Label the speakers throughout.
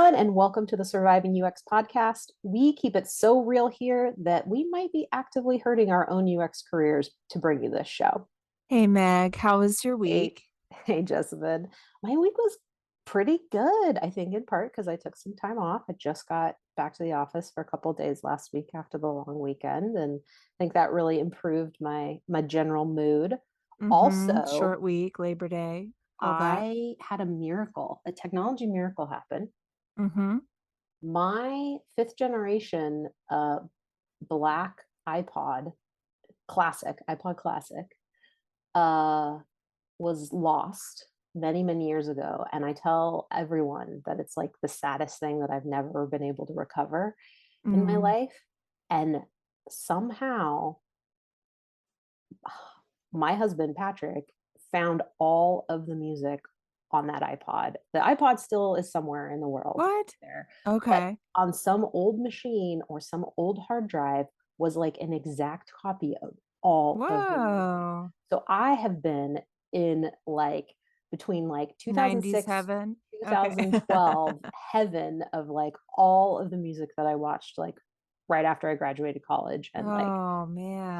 Speaker 1: everyone, and welcome to the Surviving UX podcast. We keep it so real here that we might be actively hurting our own UX careers to bring you this show.
Speaker 2: Hey Meg, how was your
Speaker 1: Hey,
Speaker 2: week?
Speaker 1: hey, Jessamyn. My week was pretty good, I think, in part because I took some time off. I just got back to the office for a couple of days last week after the long weekend, and I think that really improved my general mood. Also,
Speaker 2: Short week, Labor Day, all that.
Speaker 1: I had a miracle, a technology miracle happen.
Speaker 2: Mm-hmm.
Speaker 1: My fifth generation black iPod Classic, uh, was lost many, many years ago. And I tell everyone that it's like the saddest thing that I've never been able to recover in my
Speaker 2: Mm.
Speaker 1: life. And somehow my husband, Patrick, found all of the music on that iPod. The iPod still is somewhere in the world
Speaker 2: What?
Speaker 1: there, but
Speaker 2: Okay.
Speaker 1: on some old machine or some old hard drive was like an exact copy of all of the music.
Speaker 2: Whoa.
Speaker 1: So I have been in like between like
Speaker 2: 90s
Speaker 1: 2006
Speaker 2: heaven. Okay.
Speaker 1: 2012 heaven of like all of the music that I watched like right after I graduated college and like
Speaker 2: Oh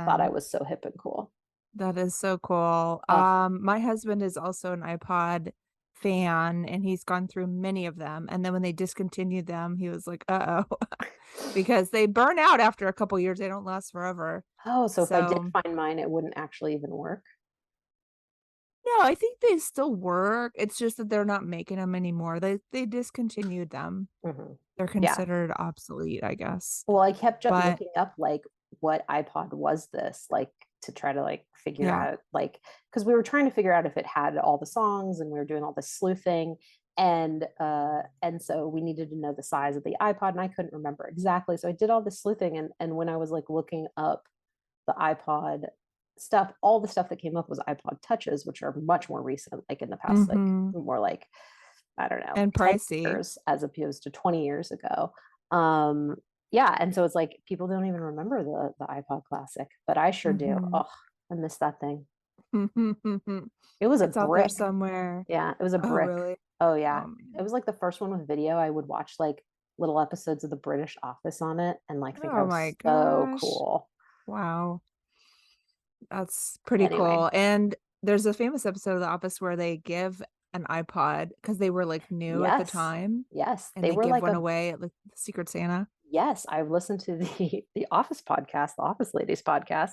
Speaker 1: thought I
Speaker 2: man.
Speaker 1: was so hip and cool.
Speaker 2: That is so cool.
Speaker 1: Oh,
Speaker 2: My husband is also an iPod fan and he's gone through many of them. And then when they discontinued them, he was like, uh-oh, because they burn out after a couple years. They don't last forever.
Speaker 1: oh, so if I did
Speaker 2: So
Speaker 1: find mine, it wouldn't actually even work.
Speaker 2: no, I think they still work. It's just that they're not making them anymore. They discontinued them.
Speaker 1: Hmm.
Speaker 2: They're
Speaker 1: Yeah.
Speaker 2: considered obsolete, I guess.
Speaker 1: Well, I kept
Speaker 2: But
Speaker 1: looking up like what iPod was this, like to try to like figure
Speaker 2: yeah.
Speaker 1: out like because we were trying to figure out if it had all the songs and we were doing all this sleuthing and so we needed to know the size of the iPod and I couldn't remember exactly. So I did all this sleuthing and when I was like looking up the iPod stuff, all the stuff that came up was iPod touches, which are much more recent, like in the past, like
Speaker 2: Mm-hmm.
Speaker 1: more like I don't know,
Speaker 2: And
Speaker 1: 10
Speaker 2: pricey.
Speaker 1: years as opposed to 20 years ago. Um, yeah. And so it's like people don't even remember the iPod Classic, but I sure do.
Speaker 2: Mm-hmm.
Speaker 1: Oh, I miss that thing. It was a
Speaker 2: It's out there
Speaker 1: brick.
Speaker 2: somewhere.
Speaker 1: Yeah, it was a
Speaker 2: Oh,
Speaker 1: brick.
Speaker 2: really?
Speaker 1: Oh, yeah.
Speaker 2: Oh
Speaker 1: It
Speaker 2: man.
Speaker 1: was like the first one with video. I would watch like little episodes of the British Office on it and like think I
Speaker 2: Oh my
Speaker 1: was so
Speaker 2: gosh.
Speaker 1: cool.
Speaker 2: Wow. That's pretty
Speaker 1: Anyway,
Speaker 2: cool. And there's a famous episode of The Office where they give an iPod because they were like new at the
Speaker 1: yes.
Speaker 2: time
Speaker 1: Yes.
Speaker 2: and
Speaker 1: They
Speaker 2: they
Speaker 1: were
Speaker 2: give
Speaker 1: like
Speaker 2: one
Speaker 1: a
Speaker 2: away at like Secret Santa.
Speaker 1: yes, I've listened to the Office podcast, the Office Ladies podcast,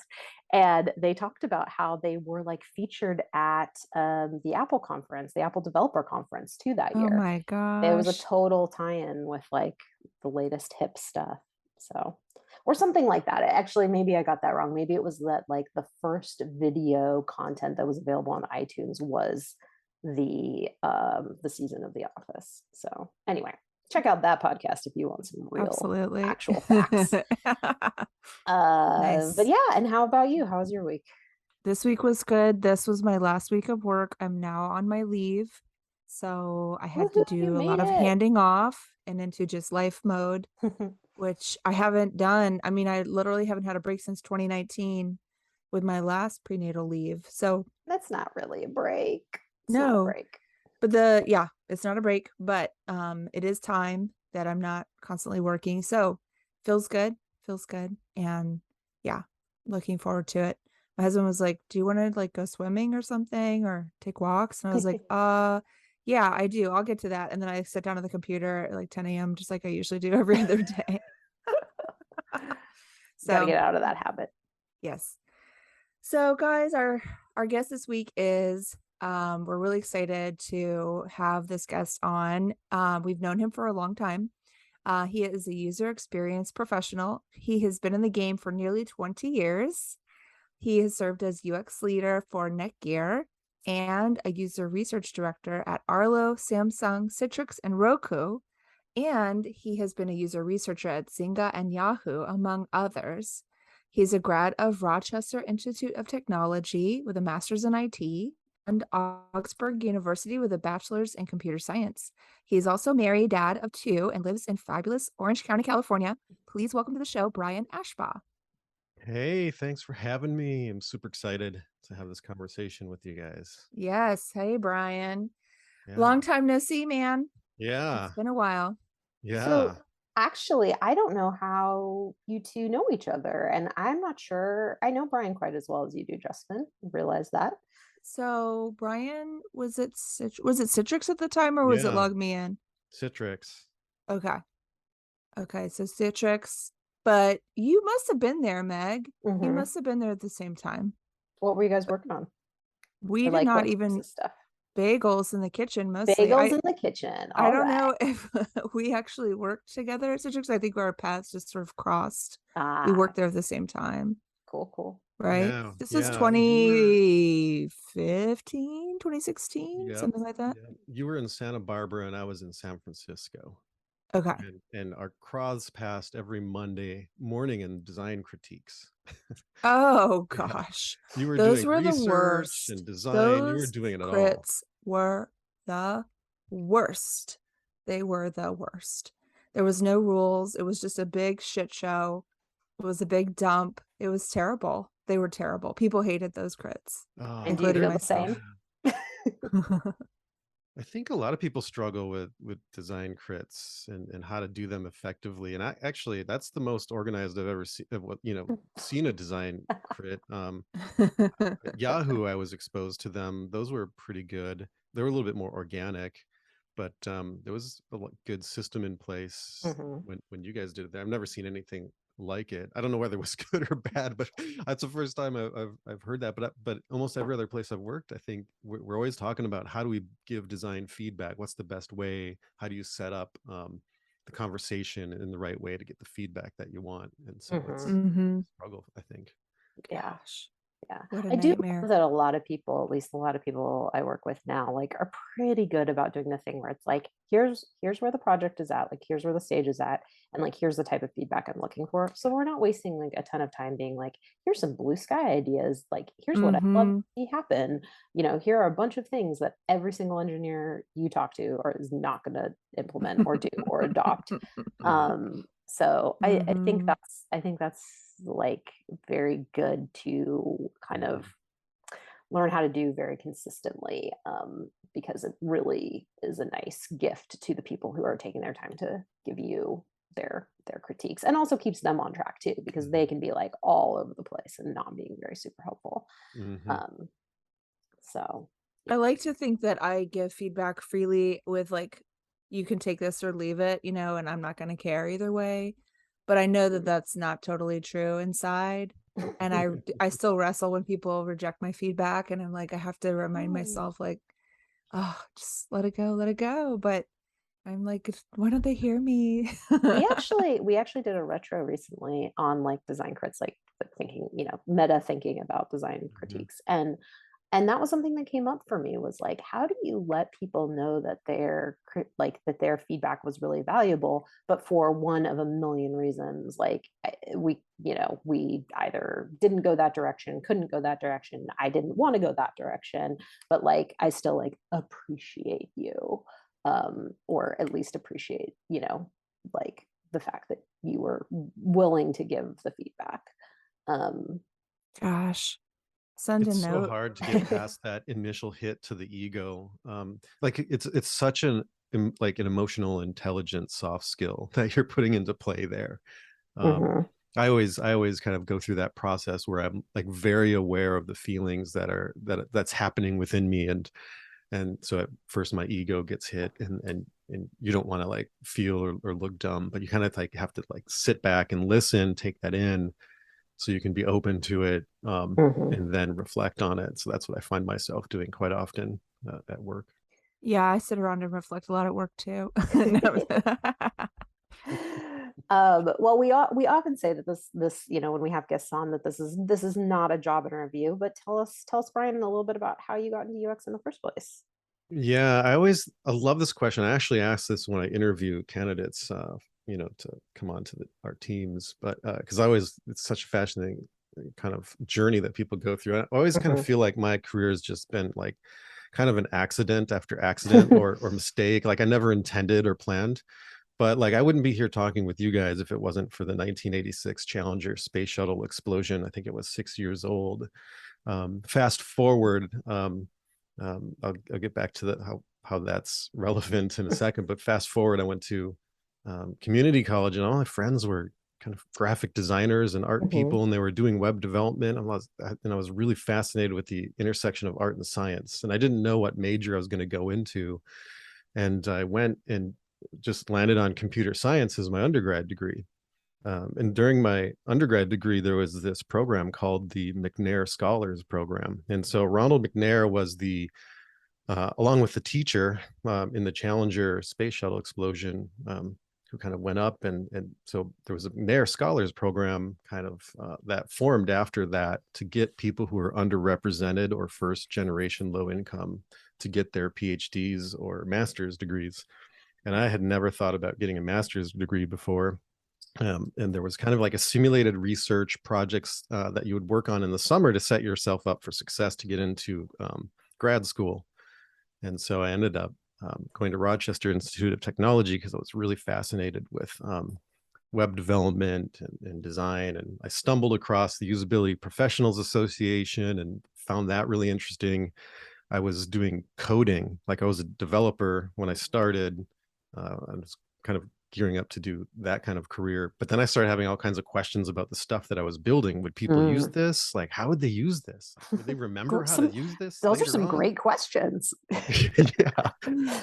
Speaker 1: and they talked about how they were like featured at the Apple conference, the Apple Developer Conference too that
Speaker 2: Oh
Speaker 1: year.
Speaker 2: my
Speaker 1: It was a
Speaker 2: gosh.
Speaker 1: total tie-in with like the latest hip stuff. So, or something like that. Actually, maybe I got that wrong. Maybe it was that like the first video content that was available on iTunes was the season of The Office. So anyway, check out that podcast if you want some real
Speaker 2: Absolutely.
Speaker 1: actual facts. But
Speaker 2: Nice.
Speaker 1: yeah, and how about you? How was your week?
Speaker 2: This week was good. This was my last week of work. I'm now on my leave. So I had to
Speaker 1: Woohoo, you
Speaker 2: do a
Speaker 1: made
Speaker 2: lot of
Speaker 1: it.
Speaker 2: handing off and into just life mode, which I haven't done. I mean, I literally haven't had a break since 2019 with my last prenatal leave. So
Speaker 1: That's not really a break. It's not a
Speaker 2: no,
Speaker 1: break.
Speaker 2: but it's not a break, but it is time that I'm not constantly working. So feels good, feels good. And yeah, looking forward to it. My husband was like, "Do you want to like go swimming or something or take walks?" And I was like, yeah, I do. I'll get to that." And then I sit down at the computer at like 10 a.m. just like I usually do every other day.
Speaker 1: Got to
Speaker 2: So
Speaker 1: get out of that habit.
Speaker 2: yes. So, guys, our guest this week is we're really excited to have this guest on. We've known him for a long time. He is a user experience professional. He has been in the game for nearly 20 years. He has served as UX leader for Netgear and a user research director at Arlo, Samsung, Citrix, and Roku. And he has been a user researcher at Zynga and Yahoo, among others. He's a grad of Rochester Institute of Technology with a master's in IT and Augsburg University with a bachelor's in computer science. He's also married, dad of two, and lives in fabulous Orange County, California. Please welcome to the show, Brian Ashbaugh.
Speaker 3: Hey, thanks for having me. I'm super excited to have this conversation with you guys.
Speaker 2: Yes. Hey, Brian.
Speaker 3: Yeah.
Speaker 2: Long time no see, man. It's
Speaker 3: Yeah.
Speaker 2: been a while.
Speaker 3: Yeah.
Speaker 1: So actually, I don't know how you two know each other, and I'm not sure. I know Brian quite as well as you do, Justin. Realize that.
Speaker 2: So Brian, was it Citrix at the time or was it
Speaker 3: Yeah.
Speaker 2: Log Me In?
Speaker 3: Citrix.
Speaker 2: Okay. Okay, so Citrix, but you must have been there, Meg. You
Speaker 1: Hmm.
Speaker 2: must have been there at the same time.
Speaker 1: What were you guys working on?
Speaker 2: We
Speaker 1: Or
Speaker 2: did
Speaker 1: like
Speaker 2: not
Speaker 1: what types
Speaker 2: even
Speaker 1: of stuff?
Speaker 2: bagels in the kitchen mostly.
Speaker 1: Bagels in the kitchen.
Speaker 2: I
Speaker 1: All
Speaker 2: don't
Speaker 1: right.
Speaker 2: know if we actually worked together at Citrix. I think our paths just sort of crossed. We
Speaker 1: Ah,
Speaker 2: worked there at the same time,
Speaker 1: cool, cool.
Speaker 2: right?
Speaker 3: Yeah.
Speaker 2: This was
Speaker 3: Yeah. You were,
Speaker 2: 2015, 2016,
Speaker 3: yep.
Speaker 2: something like that.
Speaker 3: Yep. You were in Santa Barbara and I was in San Francisco.
Speaker 2: Okay.
Speaker 3: And our cross passed every Monday morning in design critiques.
Speaker 2: Oh
Speaker 3: Yeah.
Speaker 2: gosh.
Speaker 3: You were
Speaker 2: Those
Speaker 3: doing
Speaker 2: were the
Speaker 3: research and
Speaker 2: worst.
Speaker 3: design. You were
Speaker 2: Those
Speaker 3: doing it all.
Speaker 2: crits were the worst. They were the worst. There was no rules. It was just a big shit show. It was a big dump. It was terrible. They were terrible. People hated those crits,
Speaker 1: And do you
Speaker 2: including
Speaker 3: They're,
Speaker 1: feel the
Speaker 2: myself.
Speaker 1: same?
Speaker 3: I think a lot of people struggle with design crits and how to do them effectively. And I actually that's the most organized I've ever seen seen a design crit. At Yahoo, I was exposed to them. Those were pretty good. They were a little bit more organic, but there was a good system in place
Speaker 1: Hmm.
Speaker 3: when you guys did it there. I've never seen anything like it. I don't know whether it was good or bad, but that's the first time I've heard that. But almost every other place I've worked, I think we're always talking about how do we give design feedback? What's the best way? How do you set up the conversation in the right way to get the feedback that you want? And so it's
Speaker 1: Hmm.
Speaker 2: hmm
Speaker 3: a struggle, I think.
Speaker 1: Yeah.
Speaker 2: Gosh,
Speaker 1: Yeah.
Speaker 2: what a
Speaker 1: I do
Speaker 2: nightmare.
Speaker 1: love that a lot of people, at least a lot of people I work with now, like are pretty good about doing the thing where it's like, here's where the project is at, like here's where the stage is at, and like here's the type of feedback I'm looking for. So we're not wasting like a ton of time being like, here's some blue sky ideas, like here's what I'd love to
Speaker 2: hmm
Speaker 1: see happen. Here are a bunch of things that every single engineer you talk to or is not gonna implement or do or adopt.
Speaker 3: Mhm.
Speaker 1: So
Speaker 2: hmm
Speaker 1: I think that's like very good to kind of
Speaker 3: Mhm.
Speaker 1: learn how to do very consistently, because it really is a nice gift to the people who are taking their time to give you their critiques, and also keeps them on track too, because they
Speaker 3: Mhm.
Speaker 1: can be like all over the place and not being very super helpful.
Speaker 3: Mhm.
Speaker 1: um, so
Speaker 2: I
Speaker 1: yeah.
Speaker 2: like to think that I give feedback freely with like, you can take this or leave it, and I'm not going to care either way. But I know that that's not totally true inside. And I still wrestle when people reject my feedback. And I'm like, I have to remind
Speaker 1: Oh.
Speaker 2: myself, like, oh, just let it go, let it go. But I'm like, why don't they hear me?
Speaker 1: We actually did a retro recently on like design crits, like thinking, meta thinking about design
Speaker 3: Mhm.
Speaker 1: critiques. And that was something that came up for me, was like, how do you let people know that that their feedback was really valuable, but for one of a million reasons, like we either didn't go that direction, couldn't go that direction, I didn't want to go that direction, but like I still like appreciate you, or at least appreciate, like the fact that you were willing to give the feedback. um
Speaker 2: Gosh, send a
Speaker 3: It's so
Speaker 2: note.
Speaker 3: hard to get past that initial hit to the ego. Like it's such like an emotional intelligence soft skill that you're putting into play there. Um,
Speaker 1: mhm.
Speaker 3: I always kind of go through that process where I'm like very aware of the feelings that's happening within me, and so at first my ego gets hit, and you don't want to like feel or look dumb, but you kind of like have to like sit back and listen, take that in, so you can be open to it,
Speaker 1: Mhm.
Speaker 3: and then reflect on it. So that's what I find myself doing quite often at work.
Speaker 2: Yeah, I sit around and reflect a lot at work too. No.
Speaker 1: Well, we often say that this when we have guests on, that this is not a job interview, but tell us, Brian, a little bit about how you got into UX in the first place.
Speaker 3: Yeah, I love this question. I actually ask this when I interview candidates, to come on to our teams, but because it's such a fascinating kind of journey that people go through. I always kind of
Speaker 1: Mhm.
Speaker 3: feel like my career has just been like kind of an accident after accident or mistake. Like I never intended or planned, but like I wouldn't be here talking with you guys if it wasn't for the 1986 Challenger space shuttle explosion. I think it was 6 years old. Fast forward, I'll get back to how that's relevant in a second. But fast forward, I went to community college, and all my friends were kind of graphic designers and art people, and they were doing web development. And I was really fascinated with the intersection of art and science, and I didn't know what major I was going to go into. And I went and just landed on computer science as my undergrad degree. And during my undergrad degree, there was this program called the McNair Scholars Program. And so Ronald McNair was along with the teacher in the Challenger space shuttle explosion, who kind of went up. And so there was a McNair Scholars Program kind of that formed after that to get people who are underrepresented or first generation low income to get their PhDs or master's degrees. And I had never thought about getting a master's degree before. And there was kind of like a simulated research projects that you would work on in the summer to set yourself up for success to get into grad school. And so I ended up going to Rochester Institute of Technology because I was really fascinated with web development and design. And I stumbled across the Usability Professionals Association and found that really interesting. I was doing coding, like I was a developer when I started. I was kind of gearing up to do that kind of career. But then I started having all kinds of questions about the stuff that I was building. Would people use this? Like, how would they use this? Would they remember how to use this?
Speaker 1: Those are
Speaker 3: later
Speaker 1: some
Speaker 3: on?
Speaker 1: great questions.
Speaker 3: Yeah.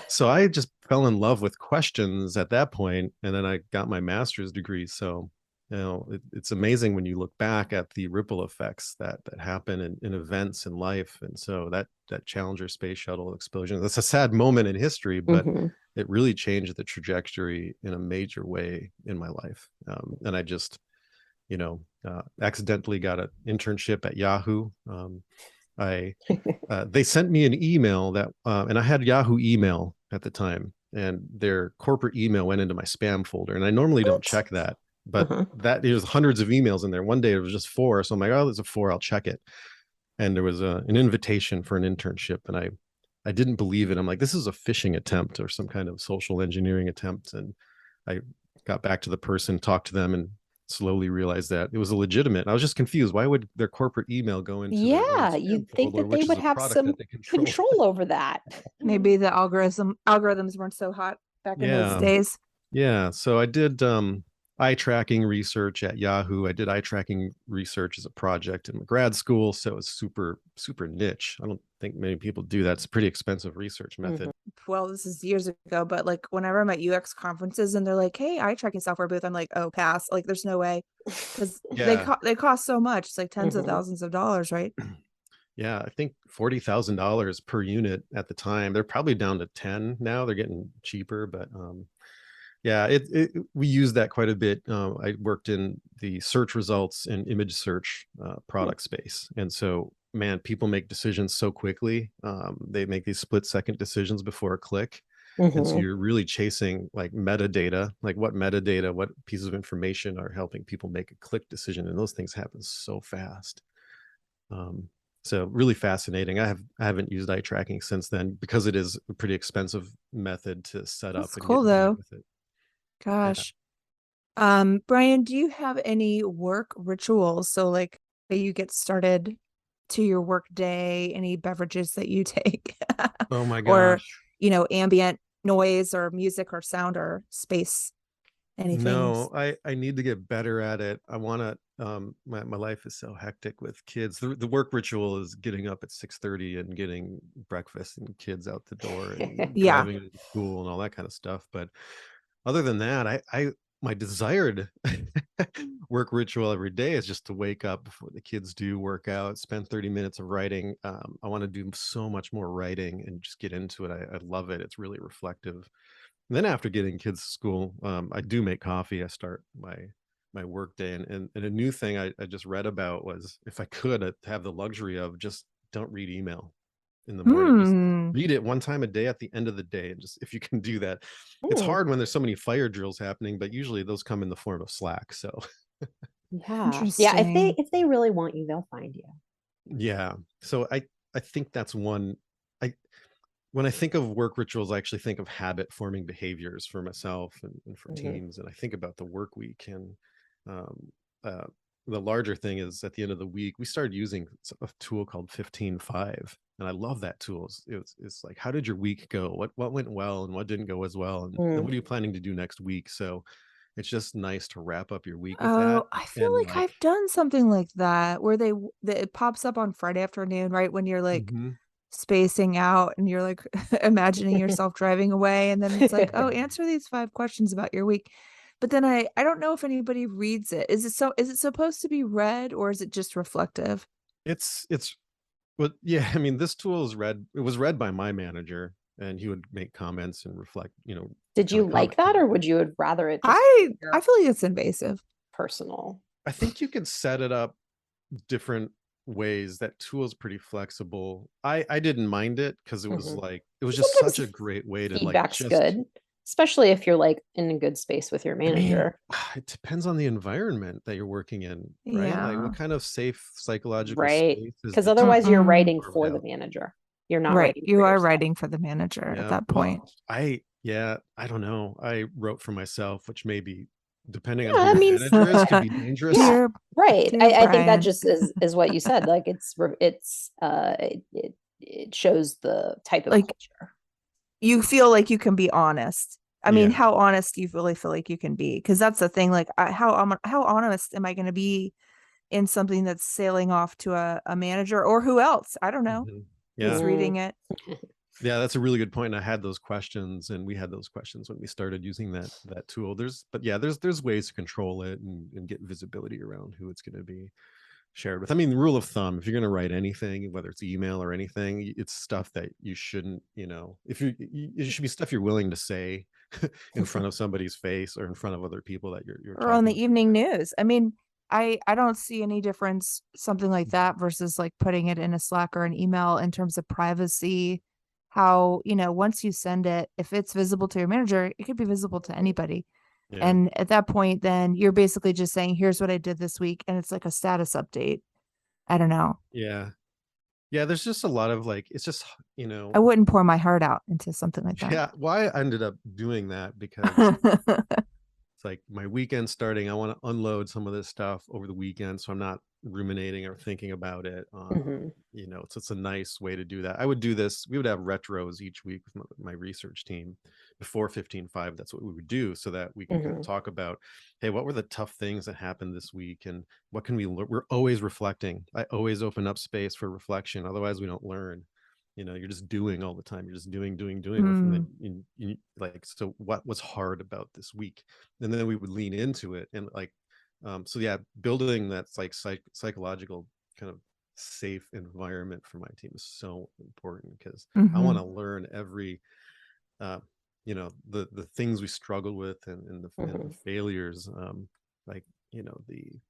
Speaker 3: So I just fell in love with questions at that point, and then I got my master's degree. So, it's amazing when you look back at the ripple effects that happen in events in life. And so that Challenger space shuttle explosion, that's a sad moment in history, but it really changed the trajectory in a major way in my life. And I just, accidentally got an internship at Yahoo. They sent me an email that, and I had Yahoo email at the time, and their corporate email went into my spam folder. And I normally don't check that, but that there's hundreds of emails in there. One day it was just 4. So I'm like, oh, there's a 4, I'll check it. And there was an invitation for an internship, and I didn't believe it. I'm like, this is a phishing attempt or some kind of social engineering attempt. And I got back to the person, talked to them, and slowly realized that it was a legitimate. I was just confused. Why would their corporate email go into
Speaker 1: you'd think that they would have some control over that.
Speaker 2: Maybe the algorithms weren't so hot back in those days.
Speaker 3: Yeah. So I did eye tracking research at Yahoo. I did eye tracking research as a project in grad school. So it's super, super niche. I don't think many people do that. It's a pretty expensive research method.
Speaker 2: Well, this is years ago, but like whenever I'm at UX conferences and they're like, hey, eye tracking software booth, I'm like, oh, pass. Like there's no way, because they cost so much. It's like tens of thousands of dollars, right?
Speaker 3: Yeah, I think $40,000 per unit at the time. They're probably down to 10 now. They're getting cheaper, but yeah, we use that quite a bit. I worked in the search results and image search product space. And so, man, people make decisions so quickly. They make these split-second decisions before a click. And so you're really chasing like metadata, like what pieces of information are helping people make a click decision. And those things happen so fast. So really fascinating. I haven't used eye tracking since then because it is a pretty expensive method to set up.
Speaker 2: That's cool though. With it. Gosh. Yeah. Brian, do you have any work rituals? So like you get started to your work day, any beverages that you take?
Speaker 3: Oh my gosh.
Speaker 2: Or, ambient noise or music or sound or space, anything?
Speaker 3: No, I need to get better at it. I want to, my life is so hectic with kids. The work ritual is getting up at 6:30 and getting breakfast and kids out the door and driving to school and all that kind of stuff. But other than that, my desired work ritual every day is just to wake up before the kids do work out, spend 30 minutes of writing. I want to do so much more writing and just get into it. I love it. It's really reflective. And then after getting kids to school, I do make coffee. I start my work day. And a new thing I just read about was, if I could have the luxury of just don't read email in the morning. Just read it one time a day at the end of the day. And just, if you can do that, it's hard when there's so many fire drills happening, but usually those come in the form of Slack. So
Speaker 1: yeah. If they really want you, they'll find you.
Speaker 3: Yeah. So I think that's one. When I think of work rituals, I actually think of habit forming behaviors for myself and for teams. And I think about the work week. And the larger thing is at the end of the week, we started using a tool called 15.5. And I love that tool. It's like, how did your week go? What went well and what didn't go as well? And
Speaker 1: Mm.
Speaker 3: what are you planning to do next week? So it's just nice to wrap up your week with that.
Speaker 2: Oh, I feel
Speaker 3: And
Speaker 2: like I've done something like that where it pops up on Friday afternoon, right when you're like
Speaker 3: Mhm.
Speaker 2: spacing out and you're like imagining yourself driving away, and then it's like, oh, answer these 5 questions about your week. But then I don't know if anybody reads it. Is it supposed to be read, or is it just reflective?
Speaker 3: it's but yeah, I mean, this tool it was read by my manager, and he would make comments and reflect,
Speaker 1: Did
Speaker 3: kind
Speaker 1: you
Speaker 3: of
Speaker 1: like
Speaker 3: comment.
Speaker 1: that, or would you would rather it just
Speaker 2: I
Speaker 1: your
Speaker 2: feel like it's invasive.
Speaker 1: personal?
Speaker 3: I think you can set it up different ways. That tool is pretty flexible. I didn't mind it because it was
Speaker 1: Mhm.
Speaker 3: like, it was just such
Speaker 1: Sometimes
Speaker 3: a great way to like
Speaker 1: feedback's
Speaker 3: just,
Speaker 1: good, especially if you're like in a good space with your
Speaker 3: I mean,
Speaker 1: manager.
Speaker 3: it depends on the environment that you're working in, right? Like
Speaker 2: Yeah.
Speaker 3: what kind of safe psychological
Speaker 1: Right.
Speaker 3: space is
Speaker 1: Because
Speaker 3: the tool
Speaker 1: otherwise you're
Speaker 2: Mm-mm.
Speaker 1: writing
Speaker 3: carved
Speaker 1: for the
Speaker 3: out?
Speaker 1: manager. You're not
Speaker 2: Right.
Speaker 1: writing
Speaker 2: You
Speaker 1: for
Speaker 2: are
Speaker 1: yourself.
Speaker 2: writing for the manager at
Speaker 3: Yeah.
Speaker 2: that point.
Speaker 3: Well, I don't know. I wrote for myself, which maybe, depending on
Speaker 1: Yeah,
Speaker 3: who
Speaker 1: I
Speaker 3: your
Speaker 1: mean,
Speaker 3: manager is, could be dangerous.
Speaker 1: yeah,
Speaker 2: Dear
Speaker 1: right.
Speaker 2: dear
Speaker 1: I think that
Speaker 2: Brian,
Speaker 1: just is what you said. Like it shows the type of
Speaker 2: like
Speaker 1: culture.
Speaker 2: you feel like you can be honest. I mean,
Speaker 3: Yeah.
Speaker 2: how honest do you really feel like you can be? Because that's the thing. Like, how honest am I going to be in something that's sailing off to a manager or who else? I don't know.
Speaker 3: Mhm.
Speaker 2: Who's
Speaker 3: Yeah.
Speaker 1: Mm.
Speaker 2: reading it?
Speaker 3: Yeah, that's a really good point. I had those questions, and we had those questions when we started using that tool. But yeah, there's ways to control it and get visibility around who it's going to be shared with. I mean, the rule of thumb, if you're going to write anything, whether it's email or anything, it's stuff that you shouldn't, if it should be stuff you're willing to say in front of somebody's face or in front of other people that you're
Speaker 2: Or on
Speaker 3: talking
Speaker 2: the evening news. I mean, I don't see any difference something like
Speaker 3: to.
Speaker 2: that versus like putting it in a Slack or an email in terms of privacy. How, once you send it, if it's visible to your manager, it could be visible to anybody.
Speaker 3: Yeah.
Speaker 2: And at that point, then you're basically just saying, here's what I did this week. And it's like a status update. I don't know.
Speaker 3: Yeah. Yeah. There's just a lot of like, it's just,
Speaker 2: I wouldn't pour my heart out into something like that.
Speaker 3: yeah. Why I ended up doing that, because it's like my weekend starting. I want to unload some of this stuff over the weekend, so I'm not ruminating or thinking about it.
Speaker 1: Mhm.
Speaker 3: So it's a nice way to do that. I would do this. We would have retros each week with my research team before 15.5. That's what we would do, so that we can kind of
Speaker 1: Mhm.
Speaker 3: talk about, hey, what were the tough things that happened this week, and what can we learn? We're always reflecting. I always open up space for reflection. Otherwise, we don't learn. You're just doing all the time. You're just doing, and then
Speaker 2: Mm.
Speaker 3: like, so what was hard about this week? And then we would lean into it, and like, so yeah, building that's like psychological kind of safe environment for my team is so important, because I want to
Speaker 2: Mhm.
Speaker 3: learn every uh the things we struggle with, and the
Speaker 1: Mhm.
Speaker 3: failures, like, the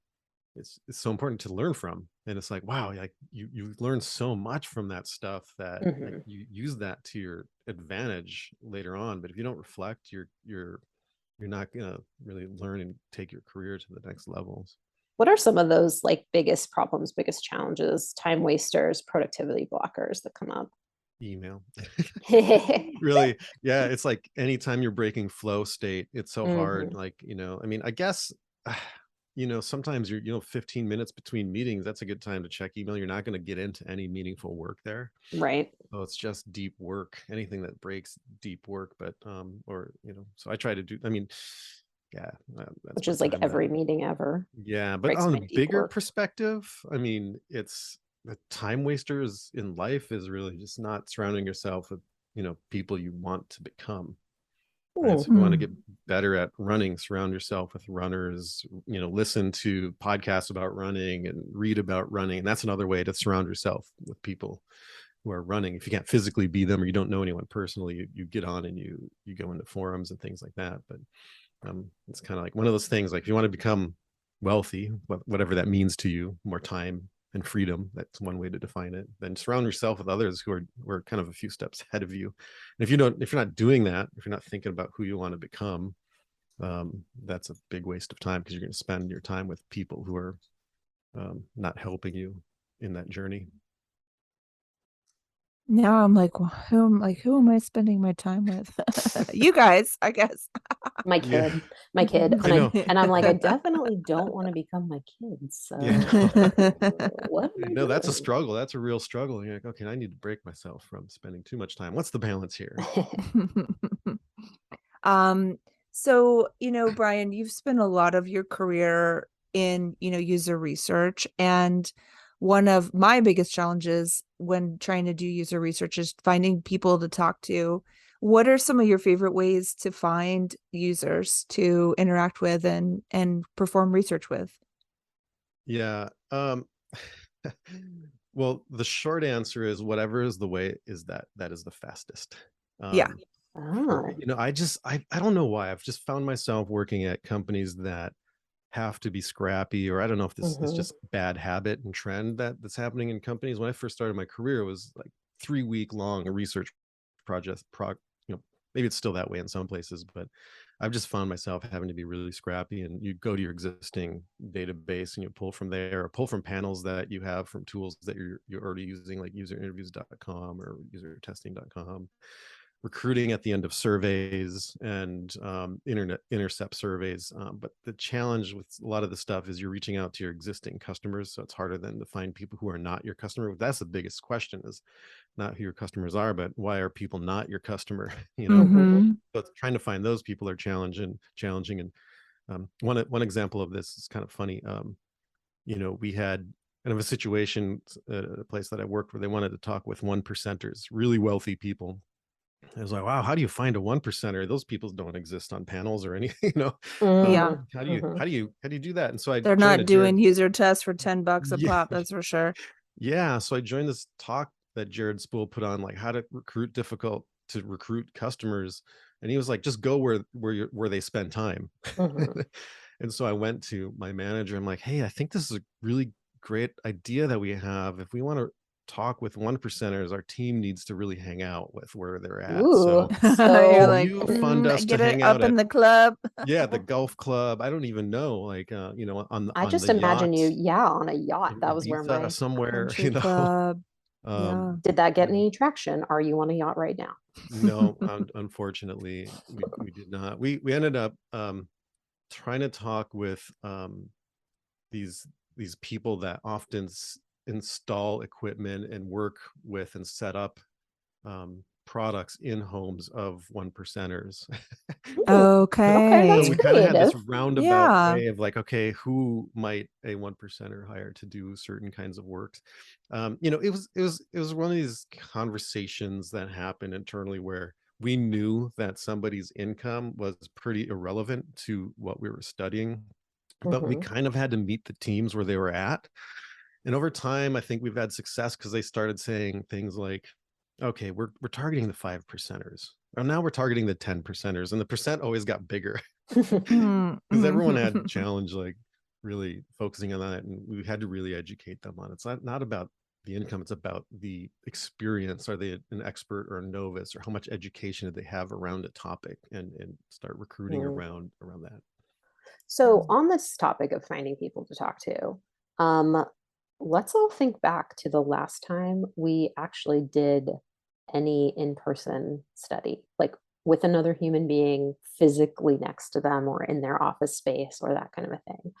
Speaker 3: it's so important to learn from. And it's like, wow, like you learn so much from that stuff, that like
Speaker 1: Mhm.
Speaker 3: you use that to your advantage later on. But if you don't reflect, you're not gonna really learn and take your career to the next levels.
Speaker 1: What are some of those like biggest problems, biggest challenges, time wasters, productivity blockers that come up?
Speaker 3: Email. Really, yeah, it's like anytime you're breaking flow state, it's so hard.
Speaker 1: Mhm.
Speaker 3: Like, I mean, I guess, sometimes 15 minutes between meetings, that's a good time to check email. You're not going to get into any meaningful work there.
Speaker 1: Right.
Speaker 3: So it's just deep work, anything that breaks deep work. But or so I try to do, I mean, yeah, that's
Speaker 1: Which
Speaker 3: my
Speaker 1: is like
Speaker 3: time that,
Speaker 1: every meeting ever
Speaker 3: yeah. But
Speaker 1: breaks
Speaker 3: on
Speaker 1: my
Speaker 3: a
Speaker 1: deep
Speaker 3: bigger
Speaker 1: work.
Speaker 3: perspective, I mean, it's the time wasters in life is really just not surrounding yourself with, people you want to become. Right. So if you want to
Speaker 2: Mm.
Speaker 3: get better at running, surround yourself with runners, listen to podcasts about running and read about running. And that's another way to surround yourself with people who are running. If you can't physically be them, or you don't know anyone personally, you get on and you go into forums and things like that. But it's kind of like one of those things, like if you want to become wealthy, whatever that means to you, more time and freedom, that's one way to define it. Then surround yourself with others who are kind of a few steps ahead of you. And if you're not doing that, if you're not thinking about who you want to become, that's a big waste of time, because you're going to spend your time with people who are not helping you in that journey.
Speaker 2: Now I'm like, who am I spending my time with? You guys, I guess.
Speaker 1: My
Speaker 3: Yeah,
Speaker 1: kid, my kid,
Speaker 3: I know.
Speaker 1: and I'm like, I definitely don't want to become my kid. So
Speaker 3: Yeah,
Speaker 1: what am I
Speaker 3: no, that's a
Speaker 1: doing?
Speaker 3: struggle. That's a real struggle. And you're like, okay, I need to break myself from spending too much time. What's the balance here?
Speaker 2: Um, so, Brian, you've spent a lot of your career in, user research. And one of my biggest challenges when trying to do user research is finding people to talk to. What are some of your favorite ways to find users to interact with and perform research with?
Speaker 3: Yeah. Well, the short answer is whatever is the way is that is the fastest.
Speaker 2: Yeah.
Speaker 3: Um,
Speaker 1: Ah,
Speaker 3: I don't know why I've just found myself working at companies that have to be scrappy, or I don't know if this is
Speaker 1: mhm.
Speaker 3: just bad habit and trend that's happening in companies. When I first started my career, it was like 3 week long research project maybe it's still that way in some places, but I've just found myself having to be really scrappy, and you go to your existing database and you pull from there, or pull from panels that you have from tools that you're already using, like userinterviews.com or usertesting.com, recruiting at the end of surveys, and internet intercept surveys. But the challenge with a lot of the stuff is you're reaching out to your existing customers, so it's harder than to find people who are not your customer. That's the biggest question, is not who your customers are, but why are people not your customer?
Speaker 1: Mhm.
Speaker 3: So it's trying to find those people are challenging. And one example of this is kind of funny. We had kind of a situation at a place that I worked where they wanted to talk with 1%ers, really wealthy people. I was like, wow, how do you find a 1%er? Those people don't exist on panels or anything,
Speaker 2: Yeah.
Speaker 1: Mm,
Speaker 3: how do you
Speaker 1: mhm.
Speaker 3: do that? And so I
Speaker 2: They're
Speaker 3: joined
Speaker 2: not
Speaker 3: a
Speaker 2: doing
Speaker 3: Jared.
Speaker 2: user tests for $10 a
Speaker 3: Yeah,
Speaker 2: pop, that's for sure.
Speaker 3: yeah. So I joined this talk that Jared Spool put on, like how to difficult to recruit customers. And he was like, just go where they spend time.
Speaker 1: Mhm.
Speaker 3: And so I went to my manager. I'm like, hey, I think this is a really great idea that we have. If we want to talk with 1%ers, our team needs to really hang out with where they're at.
Speaker 1: Ooh,
Speaker 3: So
Speaker 2: You're
Speaker 3: can
Speaker 1: so
Speaker 2: like,
Speaker 3: you fund us to
Speaker 2: get it
Speaker 3: hang out
Speaker 2: up in
Speaker 3: at,
Speaker 2: the club.
Speaker 3: yeah, the golf club? I don't even know, like
Speaker 1: I
Speaker 3: on
Speaker 1: just
Speaker 3: the
Speaker 1: imagine you,
Speaker 3: yacht
Speaker 1: yeah, on a yacht.
Speaker 3: in
Speaker 1: That was where
Speaker 3: Ibiza
Speaker 1: my
Speaker 3: somewhere,
Speaker 2: Country club. Yeah.
Speaker 1: did that get
Speaker 3: you know,
Speaker 1: any traction? Are you on a yacht right now?
Speaker 3: no, unfortunately, we did not. We ended up trying to talk with these these people that often install equipment and work with and set up products in homes of 1%ers.
Speaker 1: Ooh, okay,
Speaker 3: So
Speaker 1: that's
Speaker 2: Okay.
Speaker 3: we kind of had this
Speaker 1: creative.
Speaker 3: roundabout
Speaker 2: Yeah.
Speaker 3: way of like, okay, who might a 1%er hire to do certain kinds of works? It was one of these conversations that happened internally where we knew that somebody's income was pretty irrelevant to what we were studying, but we
Speaker 1: Mhm.
Speaker 3: kind of had to meet the teams where they were at. And over time, I think we've had success because they started saying things like, okay, we're targeting the 5%ers. Or now we're targeting the 10%ers. And the percent always got bigger because everyone had
Speaker 2: Mm-hmm.
Speaker 3: challenge, like really focusing on that. And we had to really educate them on it. It's not about the income, it's about the experience. Are they an expert or a novice, or how much education do they have around a topic, and start recruiting
Speaker 1: Mm.
Speaker 3: around that.
Speaker 1: So, on this topic of finding people to talk to, um, let's all think back to the last time we actually did any in-person study, like with another human being physically next to them or in their office space or that kind of a thing.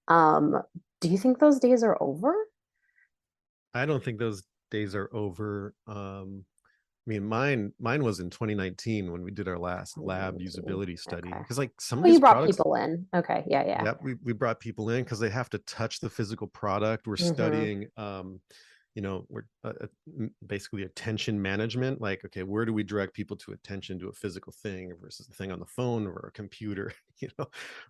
Speaker 1: Um, do you think those days are over?
Speaker 3: I don't think those days are over. I mean, mine was in 2019 when we did our last lab
Speaker 1: 2019.
Speaker 3: usability study,
Speaker 1: Okay.
Speaker 3: because like some of
Speaker 1: Oh, you
Speaker 3: these
Speaker 1: brought
Speaker 3: products,
Speaker 1: people in. Okay. Yeah, yeah.
Speaker 3: yeah, we brought people in because they have to touch the physical product. We're
Speaker 1: Mm-hmm.
Speaker 3: studying we're basically attention management, like, okay, where do we direct people to attention to a physical thing versus the thing on the phone or a computer,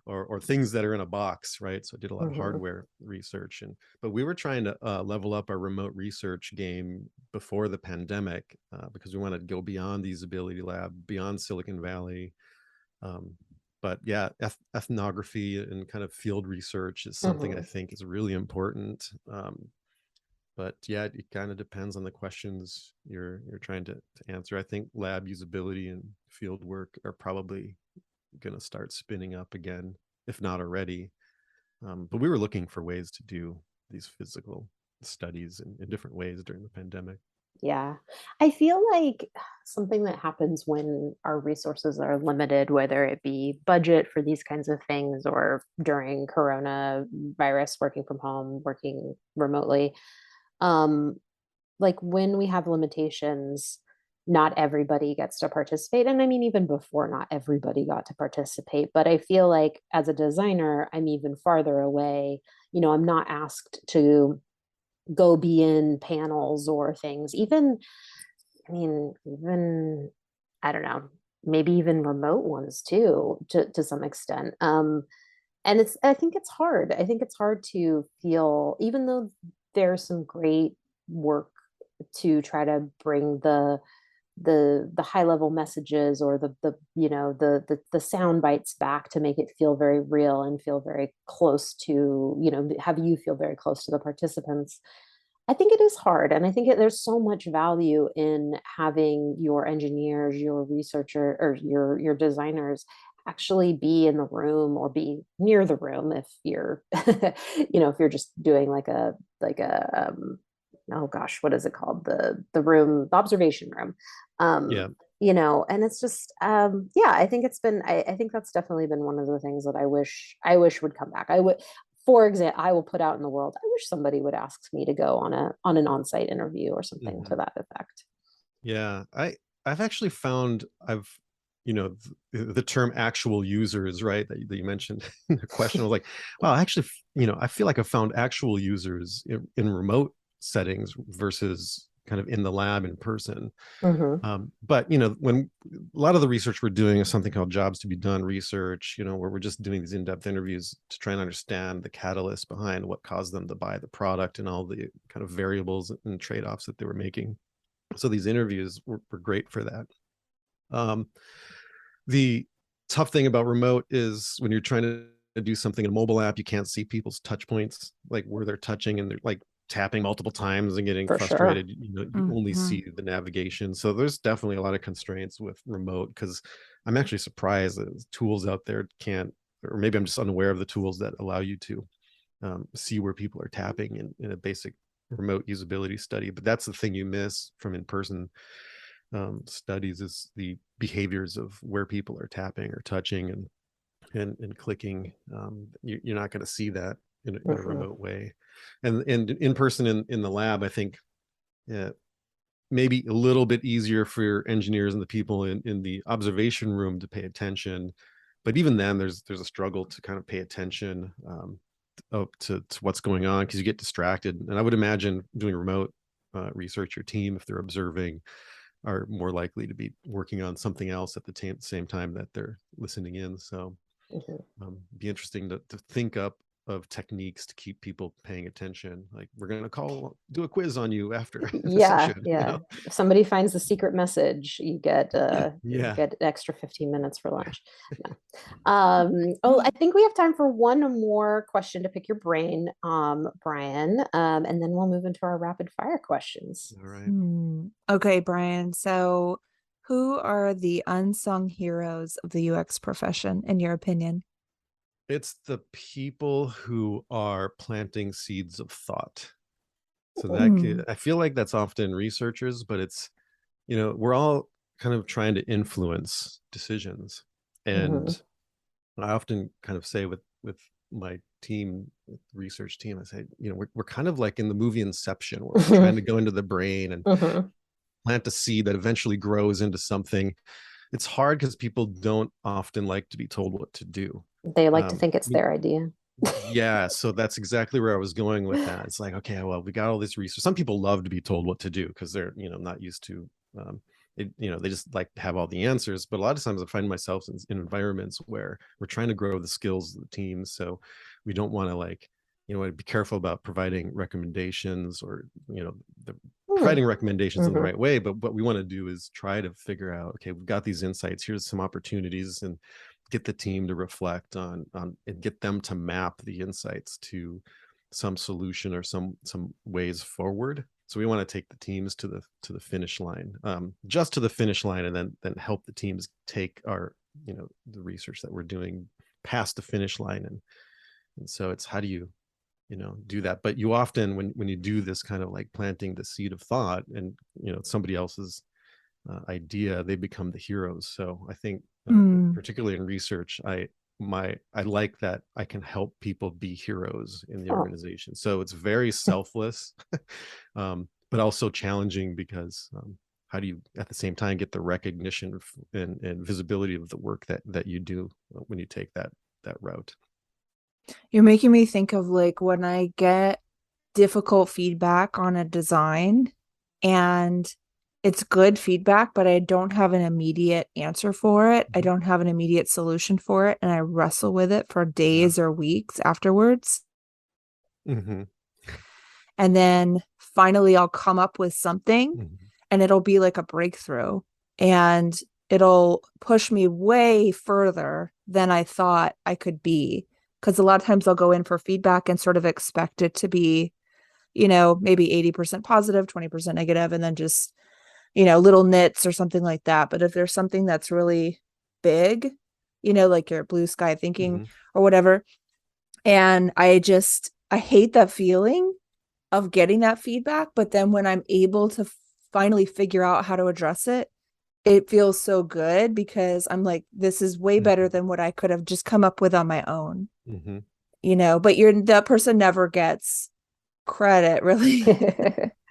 Speaker 3: or things that are in a box, right? So I did a lot of
Speaker 1: Mm-hmm.
Speaker 3: hardware research, but we were trying to level up our remote research game before the pandemic, because we wanted to go beyond the usability lab, beyond Silicon Valley. um, but yeah, ethnography and kind of field research is something I
Speaker 1: Mm-hmm.
Speaker 3: think is really important. But yeah, it kind of depends on the questions you're trying to answer. I think lab usability and field work are probably going to start spinning up again, if not already. But we were looking for ways to do these physical studies in different ways during the pandemic.
Speaker 1: Yeah. I feel like something that happens when our resources are limited, whether it be budget for these kinds of things or during coronavirus, working from home, working remotely, um, like when we have limitations, not everybody gets to participate. And I mean, even before, not everybody got to participate. But I feel like as a designer, I'm even farther away. I'm not asked to go be in panels or things. I mean, even, I don't know, maybe even remote ones too, to some extent. And I think it's hard. I think it's hard to feel, even though there's some great work to try to bring the high level messages or the sound bites back to make it feel very real and feel very close to, have you feel very close to the participants. I think it is hard, and I think there's so much value in having your engineers, your researcher, or your designers actually be in the room or be near the room if you're, if you're just doing like a oh gosh, what is it called? The room, the observation room.
Speaker 3: Yeah.
Speaker 1: And it's just yeah, I think I think that's definitely been one of the things that I wish would come back. I would, for example, I will put out in the world, I wish somebody would ask me to go on an on-site interview or something to that effect.
Speaker 3: Yeah, I've actually found the term actual users, right, that you mentioned in the question. I was like, wow, actually, I feel like I found actual users in remote settings versus kind of in the lab in person.
Speaker 1: Mm-hmm.
Speaker 3: But when a lot of the research we're doing is something called jobs to be done research, where we're just doing these in-depth interviews to try and understand the catalyst behind what caused them to buy the product and all the kind of variables and trade-offs that they were making. So these interviews were great for that. The tough thing about remote is when you're trying to do something in a mobile app, you can't see people's touch points, like where they're touching, and they're like tapping multiple times and getting
Speaker 1: For sure.
Speaker 3: frustrated. You only
Speaker 2: Mhm.
Speaker 3: see the navigation. So there's definitely a lot of constraints with remote, because I'm actually surprised that tools out there can't, or maybe I'm just unaware of the tools that allow you to see where people are tapping in a basic remote usability study. But that's the thing you miss from in-person studies, is the behaviors of where people are tapping or touching and clicking. You're not going to see that in a
Speaker 1: Mm-hmm.
Speaker 3: remote way. And in person in the lab, I think maybe a little bit easier for your engineers and the people in the observation room to pay attention. But even then, there's a struggle to kind of pay attention to what's going on, because you get distracted. And I would imagine doing remote research, your team, if they're observing, are more likely to be working on something else at the same time that they're listening in. So
Speaker 1: Mm-hmm.
Speaker 3: be interesting to think up of techniques to keep people paying attention. Like, we're going to do a quiz on you after the
Speaker 1: Yeah,
Speaker 3: session.
Speaker 1: yeah. If somebody finds the secret message, you
Speaker 3: Yeah.
Speaker 1: get an extra 15 minutes for lunch. No. Oh, I think we have time for one more question to pick your brain, Brian. And then we'll move into our rapid fire questions.
Speaker 3: All right.
Speaker 2: Okay, Brian. So, who are the unsung heroes of the UX profession, in your opinion?
Speaker 3: It's the people who are planting seeds of thought. So
Speaker 2: Mm.
Speaker 3: I feel like that's often researchers, but it's, we're all kind of trying to influence decisions.
Speaker 1: Mhm.
Speaker 3: And I often kind of say with my team, with the research team, I say, we're kind of like in the movie Inception, where we're trying to go into the brain and
Speaker 1: Mhm.
Speaker 3: plant a seed that eventually grows into something. It's hard because people don't often like to be told what to do.
Speaker 1: They like to
Speaker 3: Um,
Speaker 1: think it's their idea.
Speaker 3: yeah, so that's exactly where I was going with that. It's like, okay, well, we got all this research. Some people love to be told what to do because they're, not used to they just like to have all the answers. But a lot of times I find myself in environments where we're trying to grow the skills of the team. So we don't want to be careful about providing recommendations, or, the
Speaker 1: Hmm.
Speaker 3: providing recommendations in the
Speaker 1: Mhm.
Speaker 3: right way. But what we want to do is try to figure out, okay, we've got these insights, here's some opportunities, and get the team to reflect on and get them to map the insights to some solution or some ways forward. So we want to take the teams to the finish line, just to the finish line, and then help the teams take our the research that we're doing past the finish line. And so it's, how do you do that. But you often, when you do this kind of like planting the seed of thought, and somebody else's idea, they become the heroes. So I think particularly in research, I like that I can help people be heroes in the organization. So it's very selfless, but also challenging, because how do you at the same time get the recognition and visibility of the work that you do when you take that route?
Speaker 2: You're making me think of like when I get difficult feedback on a design, and it's good feedback, but I don't have an immediate answer for it. I don't have an immediate solution for it. And I wrestle with it for days or weeks afterwards. And then finally I'll come up with something, and it'll be like a breakthrough, and it'll push me way further than I thought I could be. Because a lot of times I'll go in for feedback and sort of expect it to be, maybe 80% positive, 20% negative, and then just, little nits or something like that. But if there's something that's really big, like your blue sky thinking or whatever, and I hate that feeling of getting that feedback. But then when I'm able to finally figure out how to address it, it feels so good, because I'm like, this is way better than what I could have just come up with on my own. But that person never gets credit, really.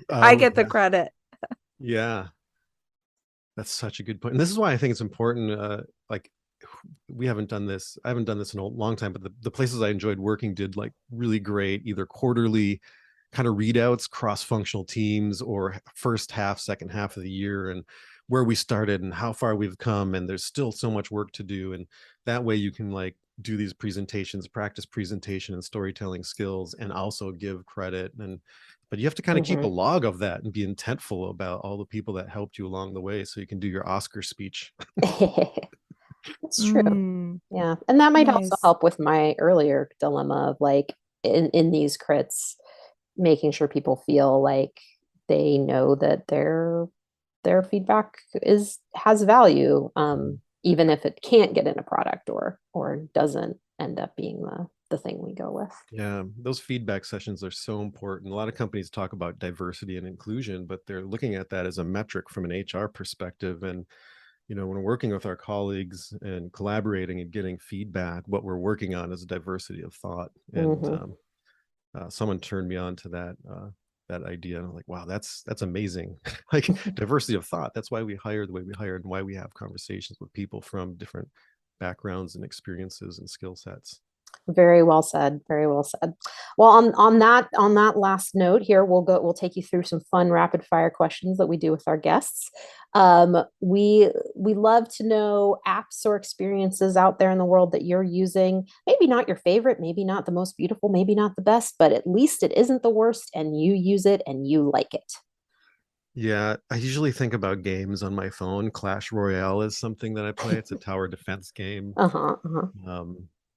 Speaker 2: I get the credit.
Speaker 3: Yeah, that's such a good point. And this is why I think it's important. Like, I haven't done this in a long time, but the places I enjoyed working did like really great, either quarterly kind of readouts, cross-functional teams, or first half, second half of the year, and where we started and how far we've come. And there's still so much work to do. And that way you can like do these presentations, practice presentation and storytelling skills, and also give credit. But you have to kind of keep a log of that and be intentful about all the people that helped you along the way, so you can do your Oscar speech.
Speaker 1: That's true. Yeah. And that might also help with my earlier dilemma of like in these crits, making sure people feel like they know that their feedback has value, even if it can't get in a product or doesn't end up being the thing we go with.
Speaker 3: Yeah, those feedback sessions are so important. A lot of companies talk about diversity and inclusion, but they're looking at that as a metric from an HR perspective. And when we're working with our colleagues and collaborating and getting feedback, what we're working on is a diversity of thought. And someone turned me on to that idea, and I'm like, wow, that's amazing. Like, diversity of thought. That's why we hire the way we hire, and why we have conversations with people from different backgrounds and experiences and skill sets.
Speaker 1: Very well said. Very well said. Well, on that last note here, we'll take you through some fun rapid fire questions that we do with our guests. We love to know apps or experiences out there in the world that you're using. Maybe not your favorite, maybe not the most beautiful, maybe not the best, but at least it isn't the worst, and you use it and you like it.
Speaker 3: Yeah, I usually think about games on my phone. Clash Royale is something that I play. It's a tower defense game.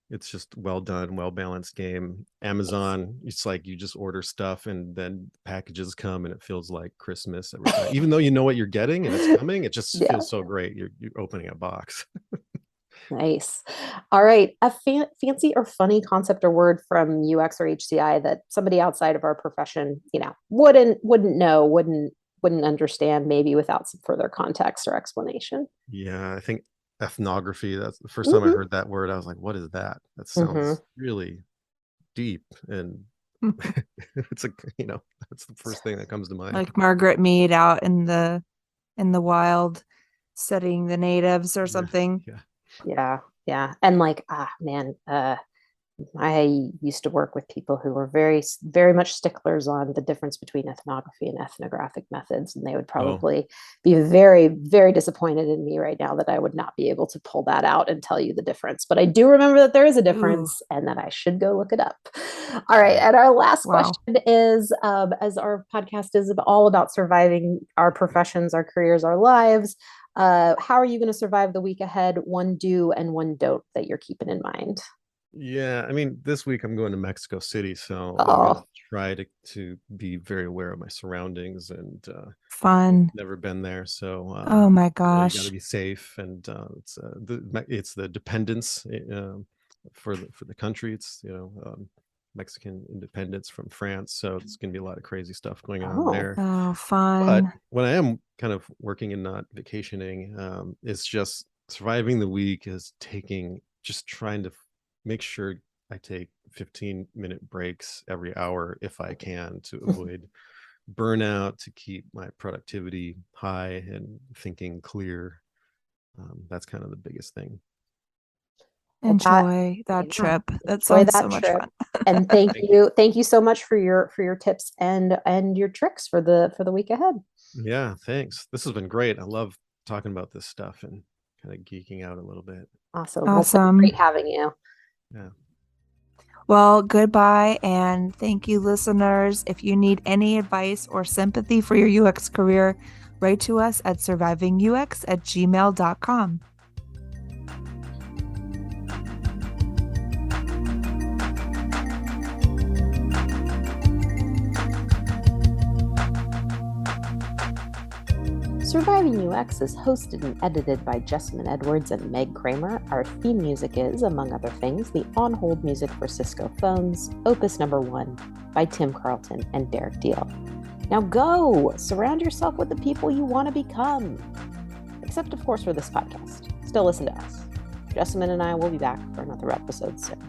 Speaker 3: It's just well done, well balanced game. Amazon, it's like you just order stuff and then packages come and it feels like Christmas every time. Even though you know what you're getting and it's coming, it just feels so great. You're opening a box. Nice.
Speaker 1: All right. A fancy or funny concept or word from UX or HCI that somebody outside of our profession, wouldn't know, wouldn't understand, maybe without some further context or explanation.
Speaker 3: Yeah, I think ethnography. That's the first time I heard that word. I was like, what is that? That sounds really deep. And it's that's the first thing that comes to mind.
Speaker 2: Like Margaret Mead out in the wild studying the natives or something.
Speaker 1: Yeah. And like, man, I used to work with people who were very, very much sticklers on the difference between ethnography and ethnographic methods. And they would probably be very, very disappointed in me right now that I would not be able to pull that out and tell you the difference. But I do remember that there is a difference and that I should go look it up. All right. And our last question is, as our podcast is all about surviving our professions, our careers, our lives, how are you going to survive the week ahead? One do and one don't that you're keeping in mind.
Speaker 3: Yeah, I mean, this week I'm going to Mexico City, so I'm going to try to be very aware of my surroundings and
Speaker 2: fun.
Speaker 3: Never been there, so
Speaker 2: oh my gosh,
Speaker 3: you got to be safe, and it's the dependence for the country. It's Mexican independence from France. So it's going to be a lot of crazy stuff going on
Speaker 1: Oh.
Speaker 3: there.
Speaker 2: Oh,
Speaker 3: But
Speaker 2: fun.
Speaker 3: when I am kind of working and not vacationing, it's just surviving the week is just trying to make sure I take 15-minute breaks every hour if I can, to avoid burnout, to keep my productivity high and thinking clear. That's kind of the biggest thing.
Speaker 1: Well,
Speaker 2: Enjoy that
Speaker 1: yeah,
Speaker 2: trip. That
Speaker 1: enjoy
Speaker 2: sounds
Speaker 1: that
Speaker 2: so much
Speaker 1: trip.
Speaker 2: fun.
Speaker 1: And thank you so much for your tips and your tricks for the week ahead.
Speaker 3: Yeah, thanks. This has been great. I love talking about this stuff and kind of geeking out a little bit.
Speaker 1: Awesome. Well, it's been
Speaker 2: Awesome.
Speaker 1: great having you.
Speaker 3: Yeah.
Speaker 2: Well, goodbye and thank you, listeners. If you need any advice or sympathy for your UX career, write to us at survivingux@gmail.com.
Speaker 1: Surviving UX is hosted and edited by Jessamyn Edwards and Meg Kramer. Our theme music is, among other things, the on-hold music for Cisco phones, Opus Number 1 by Tim Carlton and Derek Deal. Now go! Surround yourself with the people you want to become. Except, of course, for this podcast. Still listen to us. Jessamyn and I will be back for another episode soon.